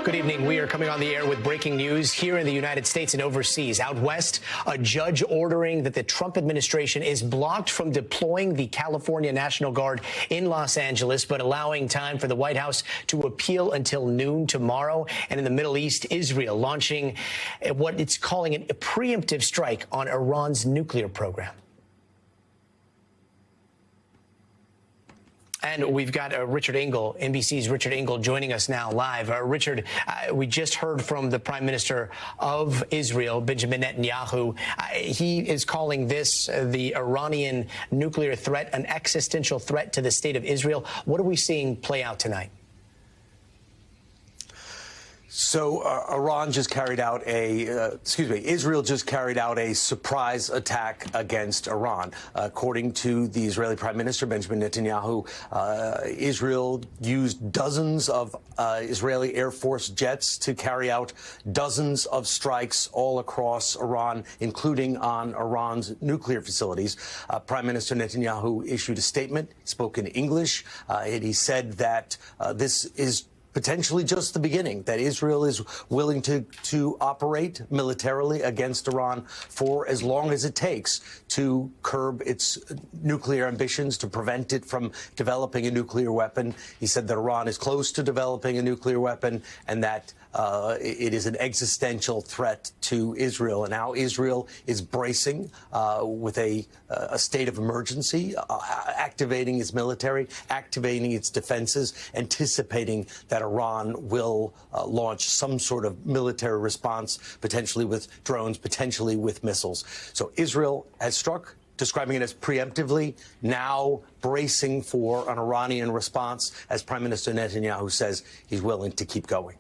Good evening. We are coming on the air with breaking news here in the United States and overseas. Out west, a judge ordering that the Trump administration is blocked from deploying the California National Guard in Los Angeles, but allowing time for the White House to appeal until noon tomorrow. And in the Middle East, Israel launching what it's calling a preemptive strike on Iran's nuclear program. And we've got Richard Engel, NBC's Richard Engel, joining us now live. Richard, we just heard from the Prime Minister of Israel, Benjamin Netanyahu. He is calling this the Iranian nuclear threat an existential threat to the state of Israel. What are we seeing play out tonight? So Israel just carried out a surprise attack against Iran. According to the Israeli Prime Minister, Benjamin Netanyahu, Israel used dozens of Israeli Air Force jets to carry out dozens of strikes all across Iran, including on Iran's nuclear facilities. Prime Minister Netanyahu issued a statement, spoke in English, and he said that this is potentially just the beginning, that Israel is willing to operate militarily against Iran for as long as it takes to curb its nuclear ambitions, to prevent it from developing a nuclear weapon. He said that Iran is close to developing a nuclear weapon and that it is an existential threat to Israel. And now Israel is bracing with a state of emergency, activating its military, activating its defenses, anticipating that Iran will launch some sort of military response, potentially with drones, potentially with missiles. So Israel has struck, describing it as preemptively, now bracing for an Iranian response, as Prime Minister Netanyahu says he's willing to keep going.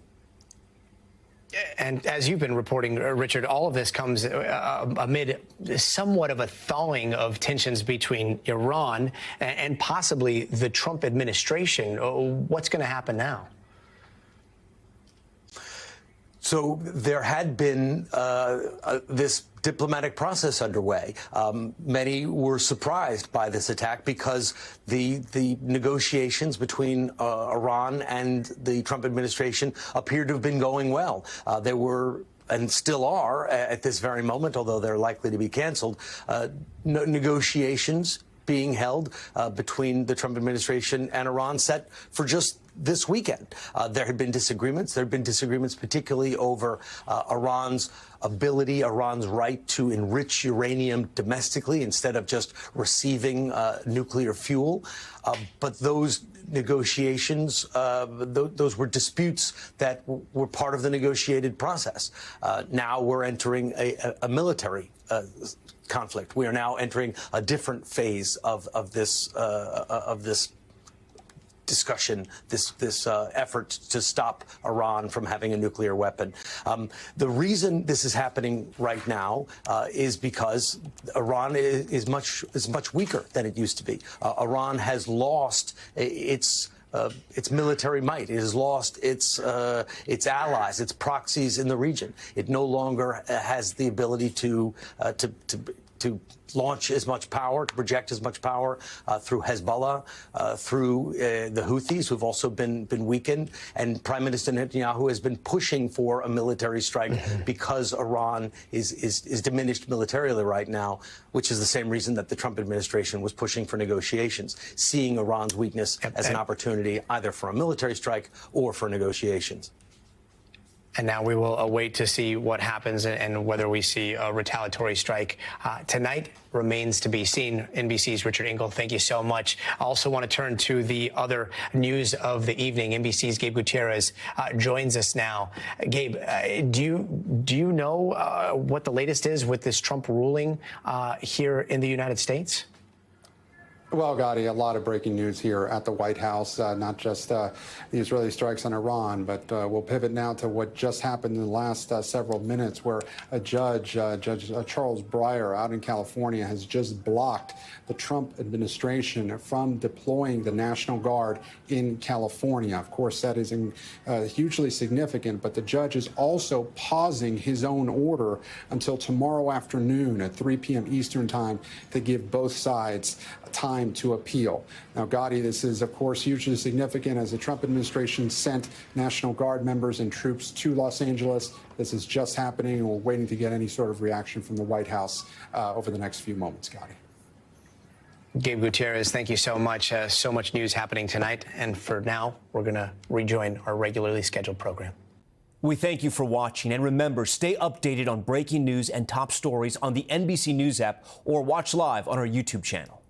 And as you've been reporting, Richard, all of this comes amid somewhat of a thawing of tensions between Iran and possibly the Trump administration. What's going to happen now? So there had been this diplomatic process underway. Many were surprised by this attack because the negotiations between Iran and the Trump administration appeared to have been going well. There were, and still are at this very moment, although they're likely to be canceled, negotiations being held between the Trump administration and Iran set for just this weekend. There had been disagreements. There had been disagreements particularly over Iran's ability, Iran's right to enrich uranium domestically instead of just receiving nuclear fuel. But those negotiations, those were disputes that were part of the negotiated process. Now we're entering a military conflict. We are now entering a different phase of this discussion, this effort to stop Iran from having a nuclear weapon. The reason this is happening right now is because Iran is much weaker than it used to be. Iran has lost its military might. It has lost its allies, its proxies in the region. It no longer has the ability to launch as much power, to project as much power through Hezbollah, through the Houthis, who've also been weakened. And Prime Minister Netanyahu has been pushing for a military strike because Iran is diminished militarily right now, which is the same reason that the Trump administration was pushing for negotiations, seeing Iran's weakness as an opportunity either for a military strike or for negotiations. And now we will await to see what happens and whether we see a retaliatory strike. Tonight remains to be seen. NBC's Richard Engel, thank you so much. I also want to turn to the other news of the evening. NBC's Gabe Gutierrez joins us now. Gabe, do you know what the latest is with this Trump ruling here in the United States? Well, Gadi, a lot of breaking news here at the White House, not just the Israeli strikes on Iran, but we'll pivot now to what just happened in the last several minutes, where a Judge Charles Breyer out in California has just blocked the Trump administration from deploying the National Guard in California. Of course, that is hugely significant, but the judge is also pausing his own order until tomorrow afternoon at 3 p.m. Eastern time to give both sides time time to appeal. Now, Gadi, this is, of course, hugely significant as the Trump administration sent National Guard members and troops to Los Angeles. This is just happening, and we're waiting to get any sort of reaction from the White House over the next few moments, Gadi. Gabe Gutierrez, thank you so much. So much news happening tonight. And for now, we're going to rejoin our regularly scheduled program. We thank you for watching. And remember, stay updated on breaking news and top stories on the NBC News app or watch live on our YouTube channel.